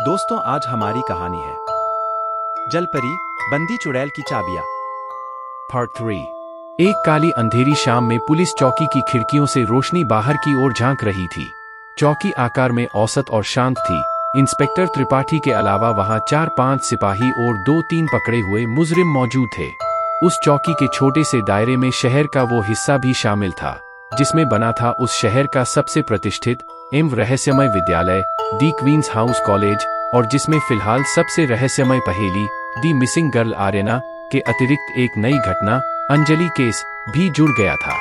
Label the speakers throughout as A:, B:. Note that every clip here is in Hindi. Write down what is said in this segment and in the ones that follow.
A: दोस्तों, आज हमारी कहानी है जलपरी बंदी चुड़ैल की चाबियां।
B: पार्ट 3। एक काली अंधेरी शाम में पुलिस चौकी की खिड़कियों से रोशनी बाहर की ओर झांक रही थी। चौकी आकार में औसत और शांत थी। इंस्पेक्टर त्रिपाठी के अलावा वहां 4-5 सिपाही और 2-3 पकड़े हुए मुजरिम मौजूद थे। उस चौकी के छोटे से दायरे में शहर का वो हिस्सा भी शामिल था जिसमें बना था उस शहर का सबसे प्रतिष्ठित एवं रहस्यमय विद्यालय दी क्वींस हाउस कॉलेज, और जिसमें फिलहाल सबसे रहस्यमय पहेली दी मिसिंग गर्ल आर्यना के अतिरिक्त एक नई घटना अंजलि केस भी जुड़ गया था।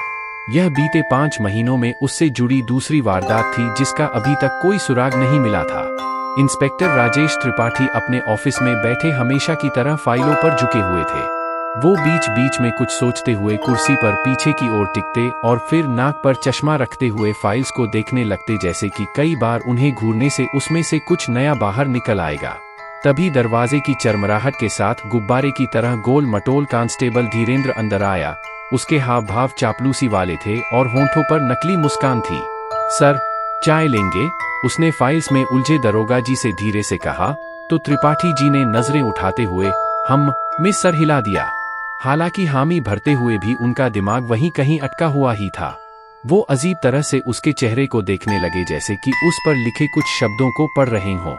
B: यह बीते 5 महीनों में उससे जुड़ी दूसरी वारदात थी जिसका अभी तक कोई सुराग नहीं मिला था। इंस्पेक्टर राजेश त्रिपाठी अपने ऑफिस में बैठे हमेशा की तरह फाइलों पर झुके हुए थे। वो बीच बीच में कुछ सोचते हुए कुर्सी पर पीछे की ओर टिकते और फिर नाक पर चश्मा रखते हुए फाइल्स को देखने लगते, जैसे कि कई बार उन्हें घूरने से उसमें से कुछ नया बाहर निकल आएगा। तभी दरवाजे की चरमराहट के साथ गुब्बारे की तरह गोल मटोल कांस्टेबल धीरेंद्र अंदर आया। उसके हाव भाव चापलूसी वाले थे और होंठों पर नकली मुस्कान थी। सर, चाय लेंगे? उसने फाइल्स में उलझे दरोगा जी से धीरे से कहा तो त्रिपाठी जी ने नजरें उठाते हुए हम में सर हिला दिया। हालांकि हामी भरते हुए भी उनका दिमाग वहीं कहीं अटका हुआ ही था। वो अजीब तरह से उसके चेहरे को देखने लगे, जैसे कि उस पर लिखे कुछ शब्दों को पढ़ रहे हों।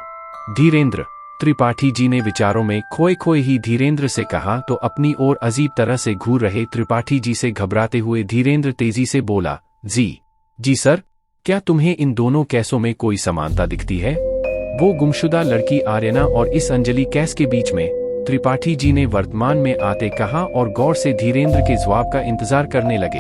B: धीरेंद्र, त्रिपाठी जी ने विचारों में खोए खोए ही धीरेंद्र से कहा तो अपनी ओर अजीब तरह से घूर रहे त्रिपाठी जी से घबराते हुए धीरेंद्र तेजी से बोला, जी सर, क्या तुम्हें इन दोनों केसों में कोई समानता दिखती है? वो गुमशुदा लड़की आर्यना और इस अंजलि केस के बीच में? त्रिपाठी जी ने वर्तमान में आते कहा और गौर से धीरेंद्र के जवाब का इंतजार करने लगे।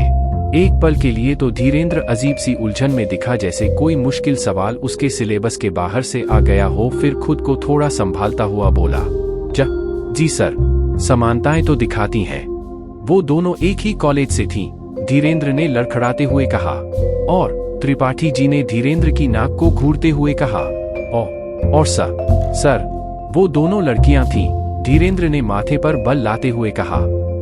B: एक पल के लिए तो धीरेंद्र अजीब सी उलझन में दिखा, जैसे कोई मुश्किल सवाल उसके सिलेबस के बाहर से आ गया हो। फिर खुद को थोड़ा संभालता हुआ बोला, जी सर, समानताएं तो दिखाती हैं। वो दोनों एक ही कॉलेज से थीं, धीरेंद्र ने लड़खड़ाते हुए कहा। और त्रिपाठी जी ने धीरेंद्र की नाक को घूरते हुए कहा, और सर, वो दोनों लड़कियां थीं, धीरेंद्र ने माथे पर बल लाते हुए कहा।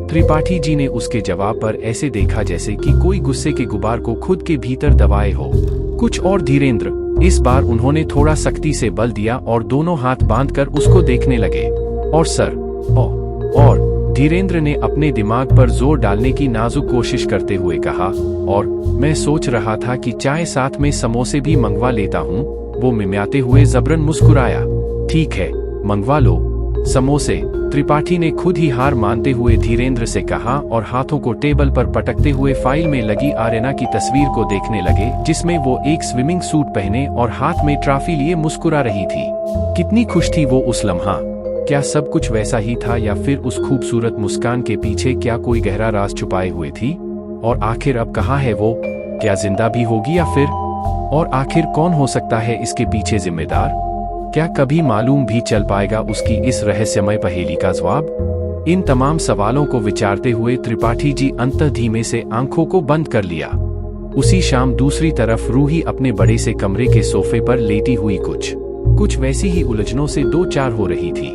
B: त्रिपाठी जी ने उसके जवाब पर ऐसे देखा जैसे कि कोई गुस्से के गुबार को खुद के भीतर दबाए हो। कुछ और धीरेंद्र, इस बार उन्होंने थोड़ा सख्ती से बल दिया और दोनों हाथ बांधकर उसको देखने लगे। और सर, और धीरेंद्र ने अपने दिमाग पर जोर डालने की नाजुक कोशिश करते हुए कहा, और मैं सोच रहा था कि चाय साथ में समोसे भी मंगवा लेता हूँ। वो मिमियाते हुए जबरन मुस्कुराया। ठीक है, मंगवा लो समोसे, त्रिपाठी ने खुद ही हार मानते हुए धीरेंद्र से कहा और हाथों को टेबल पर पटकते हुए फाइल में लगी आर्यना की तस्वीर को देखने लगे, जिसमें वो एक स्विमिंग सूट पहने और हाथ में ट्रॉफी लिए मुस्कुरा रही थी। कितनी खुश थी वो उस लम्हा। क्या सब कुछ वैसा ही था या फिर उस खूबसूरत मुस्कान के पीछे क्या कोई गहरा राज छुपाए हुए थी? और आखिर अब कहाँ है वो? क्या जिंदा भी होगी या फिर? और आखिर कौन हो सकता है इसके पीछे जिम्मेदार? क्या कभी मालूम भी चल पाएगा उसकी इस रहस्यमय पहेली का जवाब? इन तमाम सवालों को विचारते हुए त्रिपाठी जी अंततः धीमे से आंखों को बंद कर लिया। उसी शाम दूसरी तरफ रूही अपने बड़े से कमरे के सोफे पर लेटी हुई कुछ वैसी ही उलझनों से 2-4 हो रही थी।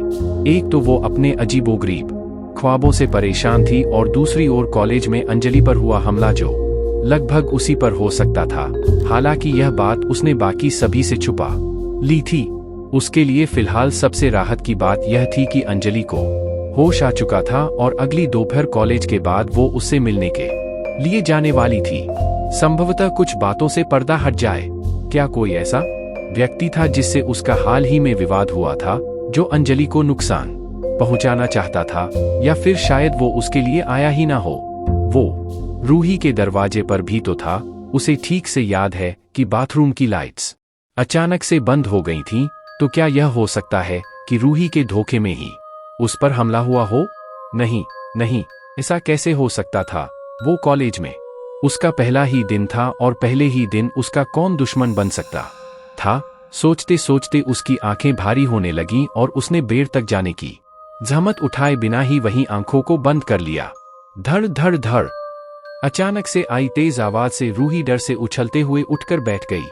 B: एक तो वो अपने अजीबोगरीब ख्वाबों से परेशान थी और दूसरी ओर कॉलेज में अंजलि पर हुआ हमला जो लगभग उसी पर हो सकता था। हालांकि यह बात उसने बाकी सभी से छुपा ली थी। उसके लिए फिलहाल सबसे राहत की बात यह थी कि अंजलि को होश आ चुका था और अगली दोपहर कॉलेज के बाद वो उससे मिलने के लिए जाने वाली थी। संभवतः कुछ बातों से पर्दा हट जाए। क्या कोई ऐसा व्यक्ति था जिससे उसका हाल ही में विवाद हुआ था, जो अंजलि को नुकसान पहुंचाना चाहता था? या फिर शायद वो उसके लिए आया ही ना हो? वो रूही के दरवाजे पर भी तो था। उसे ठीक से याद है कि बाथरूम की लाइट्स अचानक से बंद हो गई थीं। तो क्या यह हो सकता है कि रूही के धोखे में ही उस पर हमला हुआ हो? नहीं, ऐसा कैसे हो सकता था? वो कॉलेज में उसका पहला ही दिन था और पहले ही दिन उसका कौन दुश्मन बन सकता था? सोचते सोचते उसकी आंखें भारी होने लगीं और उसने बेर तक जाने की जहमत उठाए बिना ही वहीं आंखों को बंद कर लिया। धड़ धड़ धड़, अचानक से आई तेज आवाज से रूही डर से उछलते हुए उठकर बैठ गई।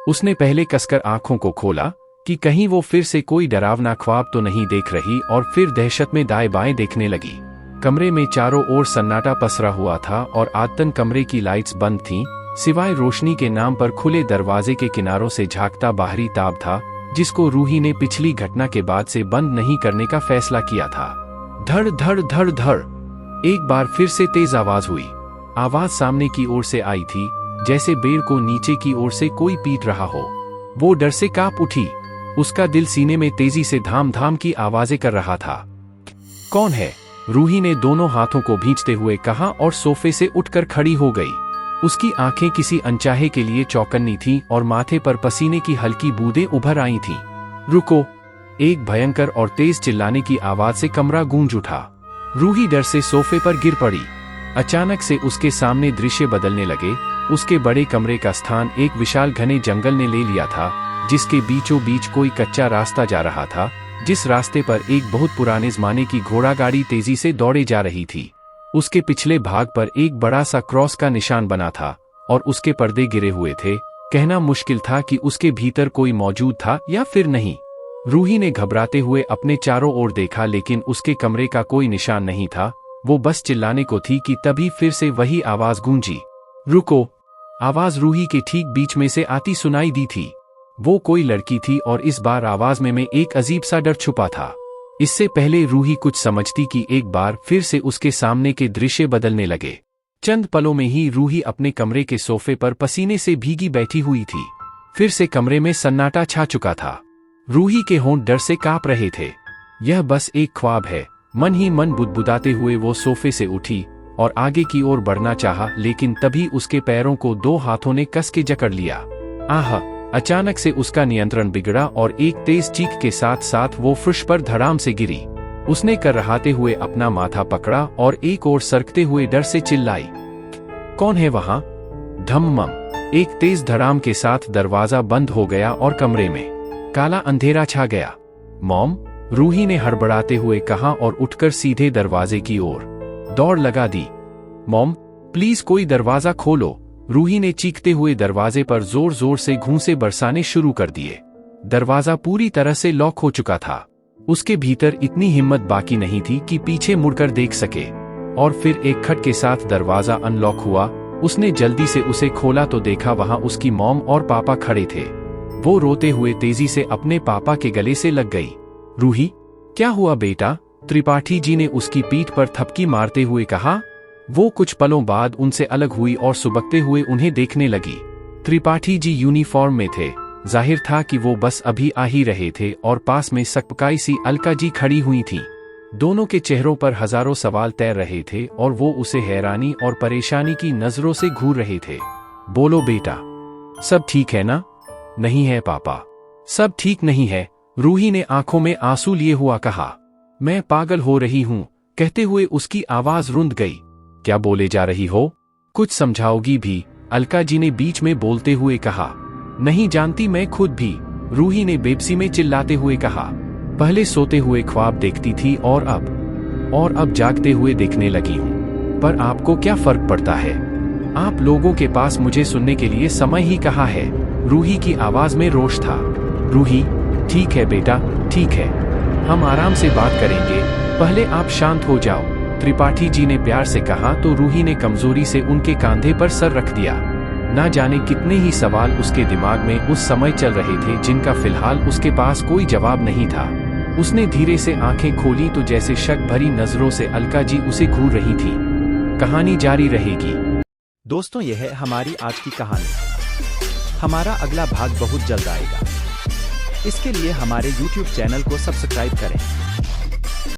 B: उसने पहले कसकर आंखों को खोला कि कहीं वो फिर से कोई डरावना ख्वाब तो नहीं देख रही, और फिर दहशत में दाएं बाएं देखने लगी। कमरे में चारों ओर सन्नाटा पसरा हुआ था और आदतन कमरे की लाइट्स बंद थीं, सिवाय रोशनी के नाम पर खुले दरवाजे के किनारों से झांकता बाहरी ताब था, जिसको रूही ने पिछली घटना के बाद से बंद नहीं करने का फैसला किया था। धड़ धड़ धड़ धड़, एक बार फिर से तेज आवाज हुई। आवाज सामने की ओर से आई थी, जैसे बेर को नीचे की ओर से कोई पीट रहा हो। वो डर से कांप उठी। उसका दिल सीने में तेजी से धाम धाम की आवाजें कर रहा था। कौन है? रूही ने दोनों हाथों को भींचते हुए कहा और सोफे से उठकर खड़ी हो गई। उसकी आंखें किसी अनचाहे के लिए चौकन्नी थीं और माथे पर पसीने की हल्की बूंदें उभर आई थीं। रुको! एक भयंकर और तेज चिल्लाने की आवाज से कमरा गूंज उठा। रूही डर से सोफे पर गिर पड़ी। अचानक से उसके सामने दृश्य बदलने लगे। उसके बड़े कमरे का स्थान एक विशाल घने जंगल ने ले लिया था, जिसके बीचों बीच कोई कच्चा रास्ता जा रहा था, जिस रास्ते पर एक बहुत पुराने जमाने की घोड़ा गाड़ी तेजी से दौड़े जा रही थी। उसके पिछले भाग पर एक बड़ा सा क्रॉस का निशान बना था और उसके पर्दे गिरे हुए थे। कहना मुश्किल था कि उसके भीतर कोई मौजूद था या फिर नहीं। रूही ने घबराते हुए अपने चारों ओर देखा, लेकिन उसके कमरे का कोई निशान नहीं था। वो बस चिल्लाने को थी कि तभी फिर से वही आवाज गूंजी। रुको! आवाज रूही के ठीक बीच में से आती सुनाई दी थी। वो कोई लड़की थी और इस बार आवाज में एक अजीब सा डर छुपा था। इससे पहले रूही कुछ समझती कि एक बार फिर से उसके सामने के दृश्य बदलने लगे। चंद पलों में ही रूही अपने कमरे के सोफे पर पसीने से भीगी बैठी हुई थी। फिर से कमरे में सन्नाटा छा चुका था। रूही के होंठ डर से कांप रहे थे। यह बस एक ख्वाब है, मन ही मन बुदबुदाते हुए वो सोफे से उठी और आगे की ओर बढ़ना चाहा, लेकिन तभी उसके पैरों को दो हाथों ने कस के जकड़ लिया। आह! अचानक से उसका नियंत्रण बिगड़ा और एक तेज चीख के साथ साथ वो फर्श पर धड़ाम से गिरी। उसने करहाते हुए अपना माथा पकड़ा और एक ओर सरकते हुए डर से चिल्लाई, कौन है वहां? धम्मम! एक तेज धड़ाम के साथ दरवाजा बंद हो गया और कमरे में काला अंधेरा छा गया। मॉम! रूही ने हड़बड़ाते हुए कहा और उठकर सीधे दरवाजे की ओर दौड़ लगा दी। मॉम, प्लीज कोई दरवाजा खोलो! रूही ने चीखते हुए दरवाजे पर जोर जोर से घूंसे बरसाने शुरू कर दिए। दरवाजा पूरी तरह से लॉक हो चुका था। उसके भीतर इतनी हिम्मत बाकी नहीं थी कि पीछे मुड़कर देख सके। और फिर एक खट के साथ दरवाजा अनलॉक हुआ। उसने जल्दी से उसे खोला तो देखा वहां उसकी मॉम और पापा खड़े थे। वो रोते हुए तेजी से अपने पापा के गले से लग गई। रूही, क्या हुआ बेटा? त्रिपाठी जी ने उसकी पीठ पर थपकी मारते हुए कहा। वो कुछ पलों बाद उनसे अलग हुई और सुबकते हुए उन्हें देखने लगी। त्रिपाठी जी यूनिफॉर्म में थे। जाहिर था कि वो बस अभी आ ही रहे थे और पास में सकपकाई सी अलका जी खड़ी हुई थीं। दोनों के चेहरों पर हजारों सवाल तैर रहे थे और वो उसे हैरानी और परेशानी की नजरों से घूर रहे थे। बोलो बेटा, सब ठीक है ना? नहीं है पापा, सब ठीक नहीं है, रूही ने आंखों में आंसू लिए हुआ कहा। मैं पागल हो रही हूं, कहते हुए उसकी आवाज रुंध गई। क्या बोले जा रही हो? कुछ समझाओगी भी? अलका जी ने बीच में बोलते हुए कहा। नहीं जानती मैं खुद भी, रूही ने बेबसी में चिल्लाते हुए कहा। पहले सोते हुए ख्वाब देखती थी और अब जागते हुए देखने लगी हूं। पर आपको क्या फर्क पड़ता है? आप लोगों के पास मुझे सुनने के लिए समय ही कहा है। रूही की आवाज में रोष था। रूही, ठीक है बेटा, ठीक है, हम आराम से बात करेंगे, पहले आप शांत हो जाओ, त्रिपाठी जी ने प्यार से कहा तो रूही ने कमजोरी से उनके कंधे पर सर रख दिया। ना जाने कितने ही सवाल उसके दिमाग में उस समय चल रहे थे, जिनका फिलहाल उसके पास कोई जवाब नहीं था। उसने धीरे से आंखें खोली तो जैसे शक भरी नजरों से अलका जी उसे घूर रही थी। कहानी जारी रहेगी।
A: दोस्तों, यह है हमारी आज की कहानी। हमारा अगला भाग बहुत जल्द आएगा। इसके लिए हमारे YouTube चैनल को सब्सक्राइब करें।